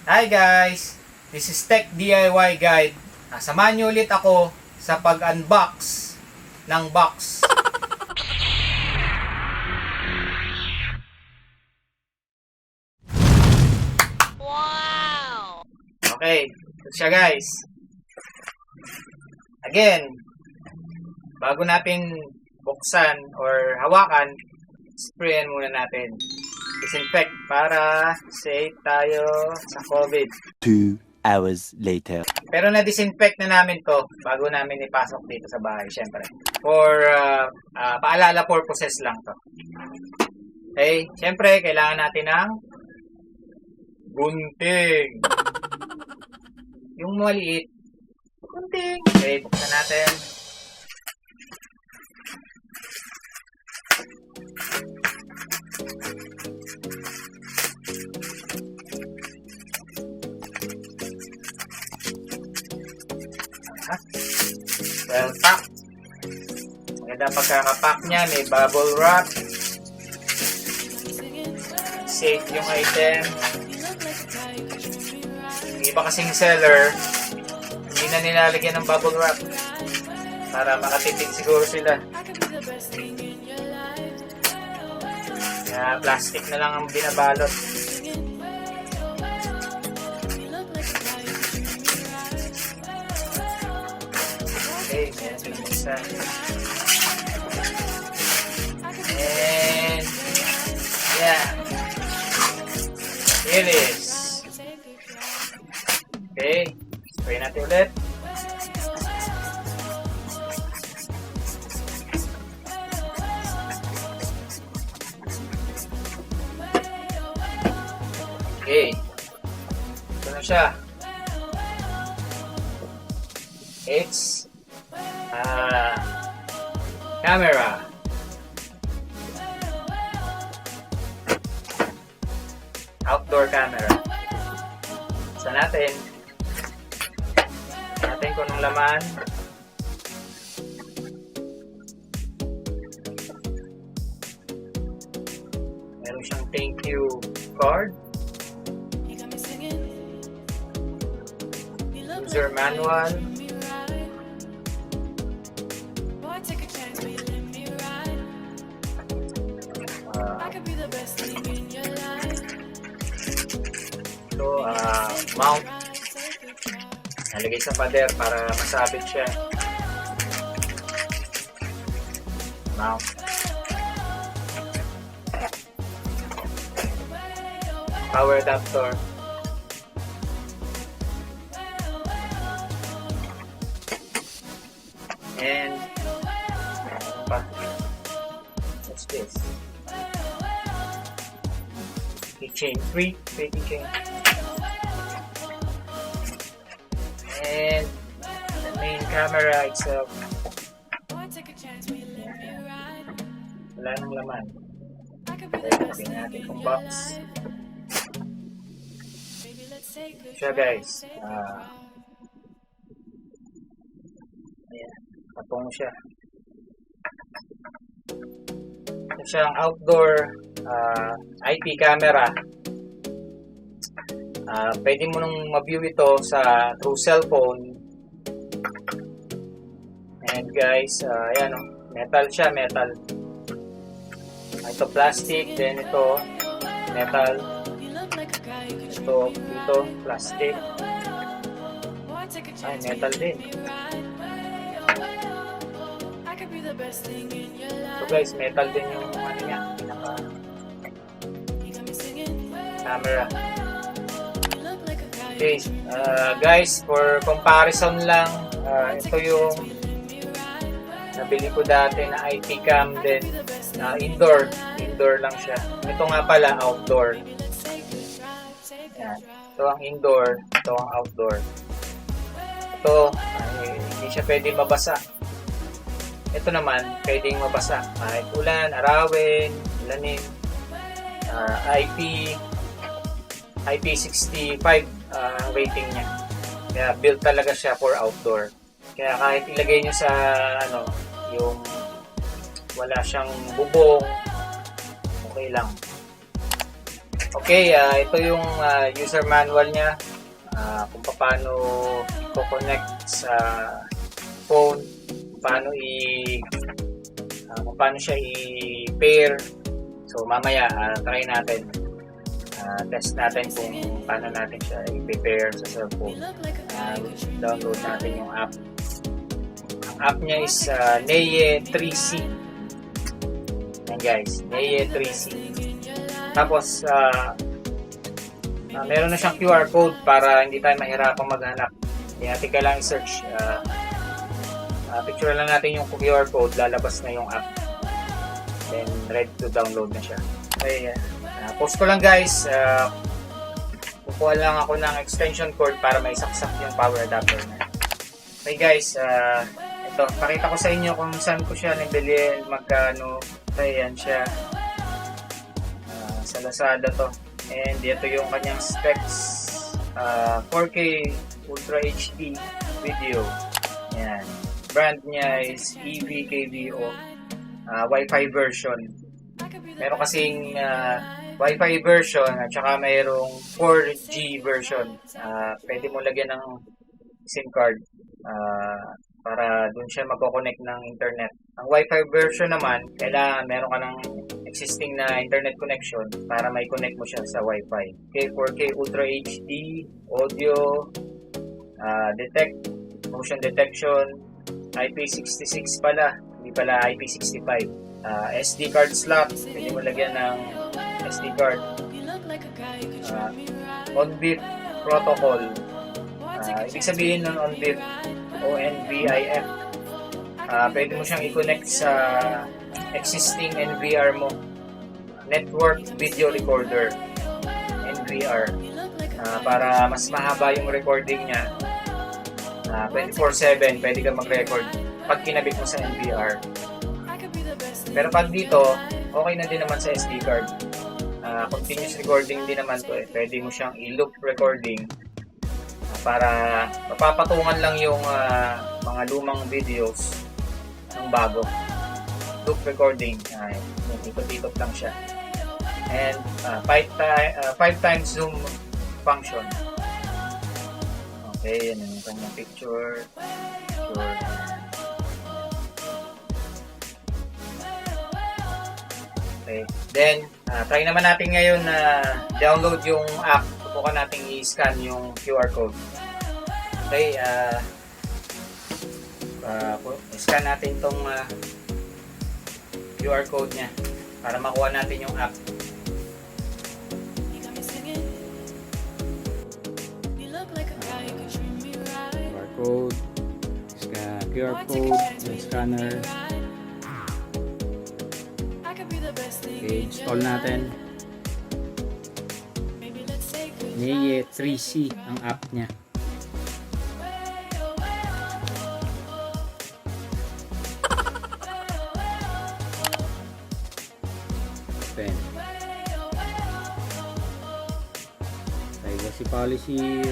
Hi guys! This is Tech DIY Guide. Samahan niyo ulit ako sa pag-unbox ng box. Wow! Okay, ito siya guys. Again, bago natin buksan or hawakan, sprayan muna natin. Disinfect para safe tayo sa COVID. 2 hours later. Pero na-disinfect na namin to bago namin ipasok dito sa bahay, syempre. For paalala purposes lang to. Okay, syempre kailangan natin ng gunting. Yung maliit. Gunting. Okay, buksan natin. Well packed. Maganda pagkakapack niya. May bubble wrap. Safe yung item. Yung iba kasing seller, hindi na nilalagyan ng bubble wrap para makatipid siguro sila. Kaya plastic na lang ang binabalot. Okay, meron silang isa. And yeah, here it is. Okay, spray natin ulit. Okay, ito na siya. It's camera. Outdoor camera. So natin kung anong laman. Meron siyang thank you card. User manual. Mount. Nalagay sa pader para masabit siya. Mount. Power adapter. And ano pa? What's this? Keychain. Free keychain. And the main camera itself. Wala nang laman. Tayo natin yung box. Siya guys. Ayan. Patong siya. Ito siyang outdoor IP camera. Pwede mo nung ma-view ito sa through cellphone. And guys, ayan o, metal siya, metal. Ito plastic, then ito metal. Ito plastic. Ay, metal din. So guys, metal din yung ano niya, pinaka camera. Okay, guys, for comparison lang, ito yung nabili ko dati na IP cam din, indoor lang siya. Ito nga pala outdoor. Yan. Ito ang indoor, ito ang outdoor. Ito, hindi siya pwedeng mabasa. Ito naman, pwedeng mabasa. Kahit ulan, arawin, ulanin, IP65 rating niya. Kaya built talaga siya for outdoor. Kaya kahit ilagay niyo sa yung wala siyang bubong, okay lang. Okay, ito yung user manual niya. Kung paano i-connect sa phone, kung paano siya i-pair. So mamaya try natin. Test natin kung paano natin siya i-pair sa cellphone. Download natin yung app. Ang app niya is NEYE3C. Yan guys, NEYE3C. Tapos meron na siyang QR code para hindi tayo mahirapang maghanap. Hindi natin kailangan i-search. Picture lang natin yung QR code, lalabas na yung app. Then ready to download na siya. Okay, post ko lang guys. Kukuha lang ako ng extension cord para may saksak yung power adapter na. Okay guys, ito, pakita ko sa inyo kung saan ko siya nabili, magkano. Okay, yan siya. Sa Lazada to. And ito yung kanyang specs. 4K Ultra HD video. Yan. Brand niya is Evkvo. Wifi version. Meron kasing Wifi version at saka mayroong 4G version. Pwede mo lagyan ng SIM card para dun siya magko-connect ng internet. Ang Wi-Fi version naman, kailangan meron ka ng existing na internet connection para may connect mo siya sa Wi-Fi. Okay, 4K Ultra HD, audio, motion detection, IP66 pala, hindi pala IP65. SD card slot, pwede mo lagyan ng SD card. On-bit protocol. Ibig sabihin ng on-bit, ONVIF. Pwede mo siyang i-connect sa existing NVR mo. Network Video Recorder, NVR. Para mas mahaba yung recording niya. 24/7 pwede ka mag-record pag kinabit mo sa NVR. Pero pag dito, okay na din naman sa SD card. Continuous recording din naman to eh. Pwede mo siyang i-loop recording para mapapatungan lang yung mga lumang videos ng bago. Loop recording, ikot-ikot lang siya. And 5 times zoom function. Okay, yan yung kanyang picture. Okay, then try naman natin ngayon na download yung app. Subukan natin i-scan yung QR code. Okay, scan natin itong QR code niya para makuha natin yung app. QR code, yung scanner. Okay, install natin. NEYE3C ang app niya. Open. Privacy policy,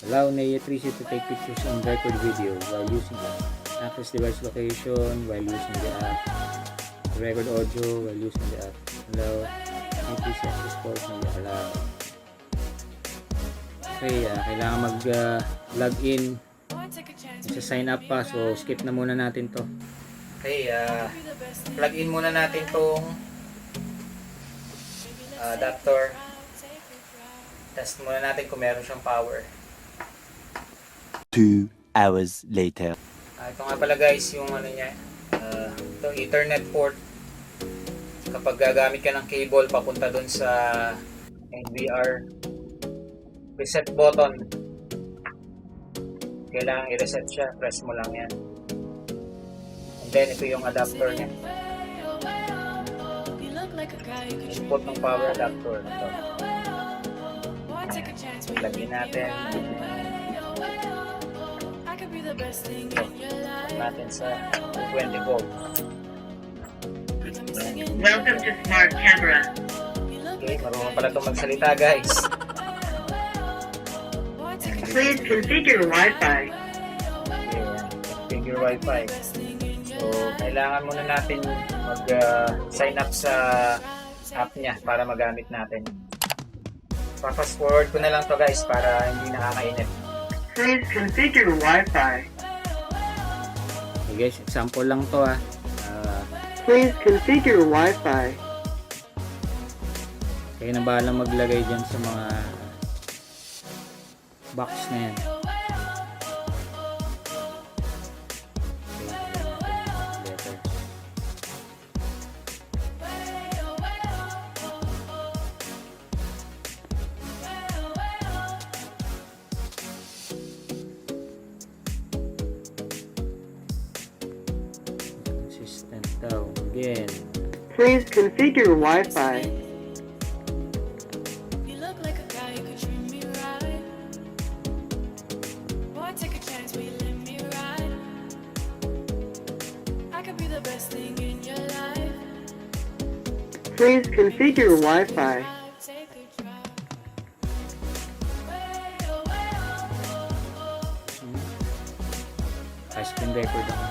allow NEYE3C to take pictures and record video while using the access device location while using the app. Record audio while using the app. Allow NEYE3C access calls na allow. Okay, kailangan mag-log in. Sign up pa, so skip na muna natin to. Okay, plug in muna natin tong adapter. Test muna natin kung meron siyang power. 2 hours later. Ito nga pala guys yung ano niya. Ito Ethernet port. Kapag gagamit ka ng cable papunta dun sa NVR, reset button. Kailangan i-reset siya. Press mo lang yan. And then ito yung adapter niya. Input ng power adapter. Ito. Lagyan natin. Natin sa 20 volt. Welcome to Smart Camera. Okay, marunong pala itong magsalita guys. Please configure Wi-Fi. Okay, configure Wi-Fi. So, kailangan muna natin mag-sign up sa app niya para magamit natin. Pa-fast forward ko na lang to guys para hindi nakakainip. Please configure Wi-Fi. Okay guys, example lang to ah. Please configure Wi-Fi. Kayo na bahala maglagay dyan sa mga box na yan. Letters. Consistent daw. Again. Please configure Wi-Fi. You look like a guy who could treat me right. Boy, take a chance, will you let me ride? I could be the best thing in your life. Please configure Wi-Fi. Take a drive. High screen record ako.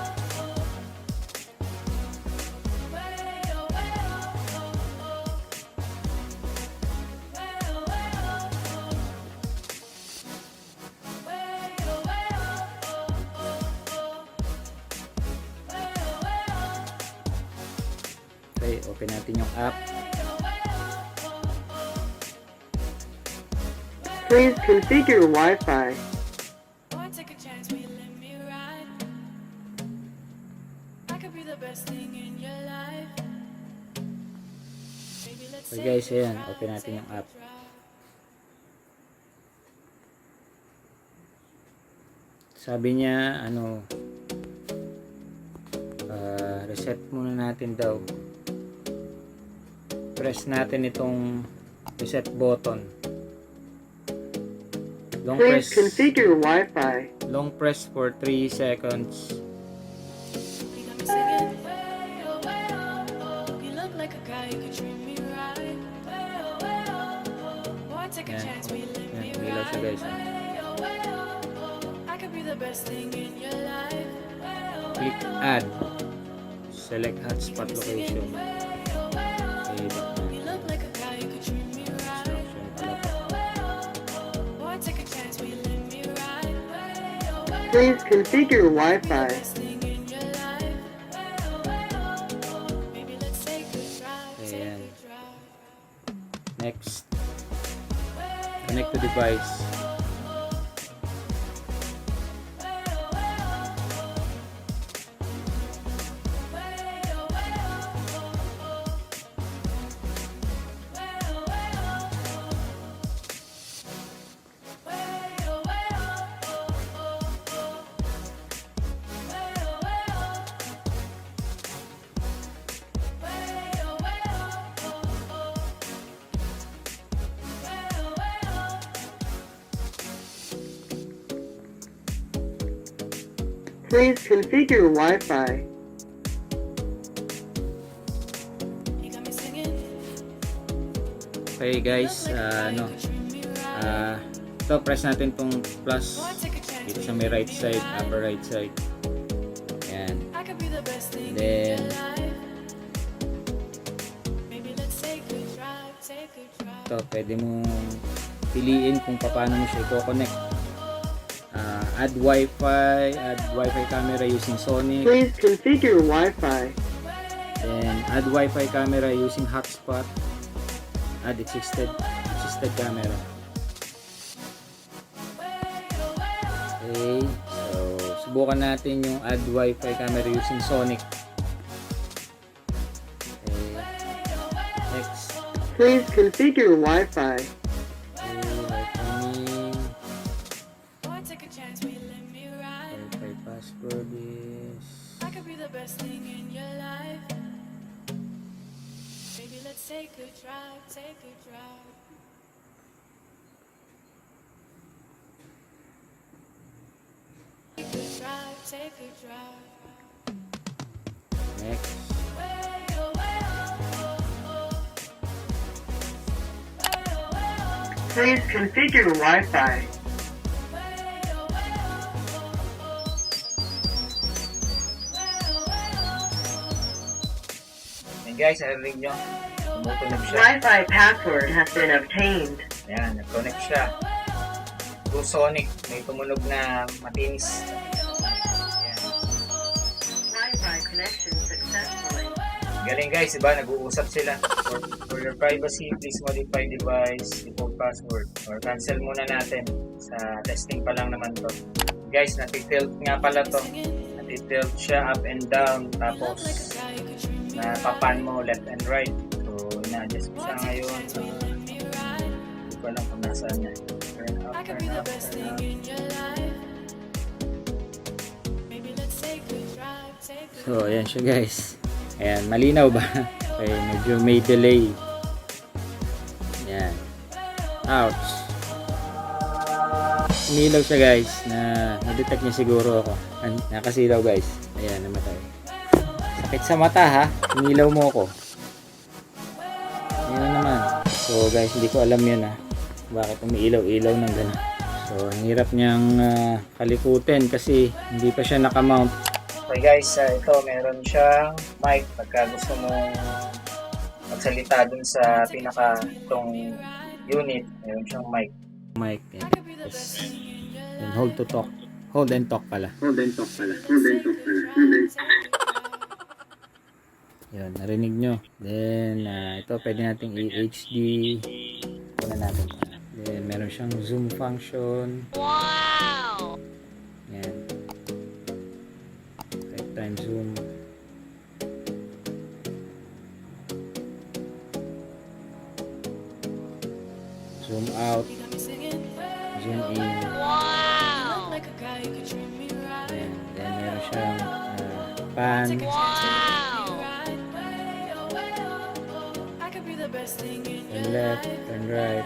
Okay, open natin yung app. Please configure Wi-Fi. Boy, take a chance, will you let me ride? I could be the best thing in your life. Baby, let's Okay take guys, a ayan, drive, open natin yung take a app. drive. Sabi niya, reset muna natin daw. Press natin itong reset button. Please configure Wi-Fi. Long press for 3 seconds. You got me singing. You look like a guy who could treat me right. Boy, take a Yan. chance, will you let Yan, me umilaw siya guys. I could be the best thing in your life. Click add. Select hotspot location. Okay, You look like a guy who could treat me right. instruction pala to. Boy, take a chance, will you let me ride? Please configure Wi-Fi. Best thing in your life. Maybe let's take a drive, take Ayan. a drive. Next. Connect to device. Please configure Wi-Fi. You got me singing. Okay guys, ito press natin tong plus Boy, take a chance, dito will sa you may let right me side, ride? upper right side. Ayan. I could be the best thing Then, in your life. Maybe let's take a drive, take a drive. ito, pwede mong piliin kung paano mo siya i-connect. Add Wi-Fi camera using Sonic. Please configure Wi-Fi. Then, add Wi-Fi camera using hotspot. Add existed camera. Okay, so subukan natin yung add Wi-Fi camera using Sonic. Okay, next. Please configure Wi-Fi. Okay, welcoming. Boy, take a chance, will you let me ride? Wi-Fi password is I could be the best thing in your life. Maybe let's take a drive, take a drive. Take a drive, take a drive. next. Please configure Wi-Fi. And guys, narinig nyo, Tumutunog siya. Wi-Fi password has been obtained. Ayan, nag-connect siya. Blue Sonic, may tumunog na matinis. Ayan. Wi-Fi connection successfully. Galing guys, diba? Nag-uusap sila. For your privacy, please modify device default password. Or cancel muna natin. Sa testing pa lang naman to. Guys, natitilt nga pala to. Natitilt siya up and down. Tapos, napapan mo left and right. So, ina-adjust ko siya ngayon. Hindi ko alam kung nasaan na. Turn up, turn up, turn up. So, ayan siya guys. Ayan, malinaw ba? Okay, medyo may delay. Ayan. Ouch. Umilaw siya guys. Na-detect niya siguro ako. Nakasilaw guys. Ayan, namatay. Sakit sa mata ha. Umilaw mo ako. Ayan na naman. So guys, hindi ko alam yan ha. Bakit umiilaw-ilaw ng gano'n. So, ang hirap niyang kalikutin kasi hindi pa siya nakamount. Okay guys, ito meron siyang mic pagka gusto mong magsalita dun sa pinaka itong unit, meron siyang mic. Mic. Yes. And hold to talk. Hold and talk pala. Yun, narinig nyo. Then, ito pwede nating i-HD. Ito na natin. Then, meron siyang zoom function. Wow! Yan. Lifetime zoom. Zoom out. Zoom in. Wow! Yan. Then, meron siyang pan. Turn left, turn right.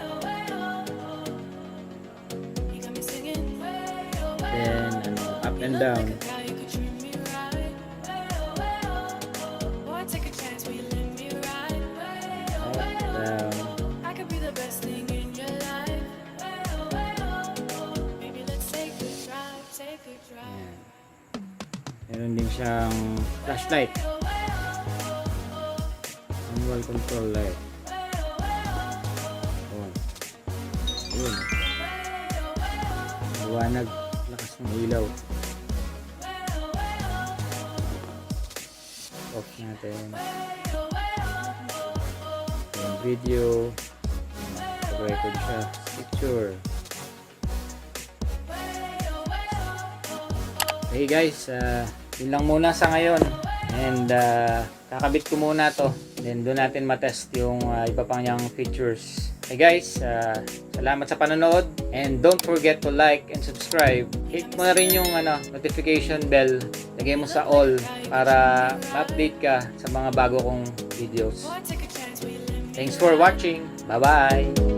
Then, up and down. Up, down. Yan. Meron din siyang flashlight. Manual control light. Yun. Liwanag. Lakas ng ilaw. Off natin. Yung video. Record siya. Picture. Okay guys. Yun lang muna sa ngayon. And kakabit ko muna to. Then doon natin matest yung iba pang niyang features. Hey guys, salamat sa panonood and don't forget to like and subscribe. Hit mo na rin yung notification bell. Lagay mo sa all para ma-update ka sa mga bago kong videos. Thanks for watching. Bye-bye!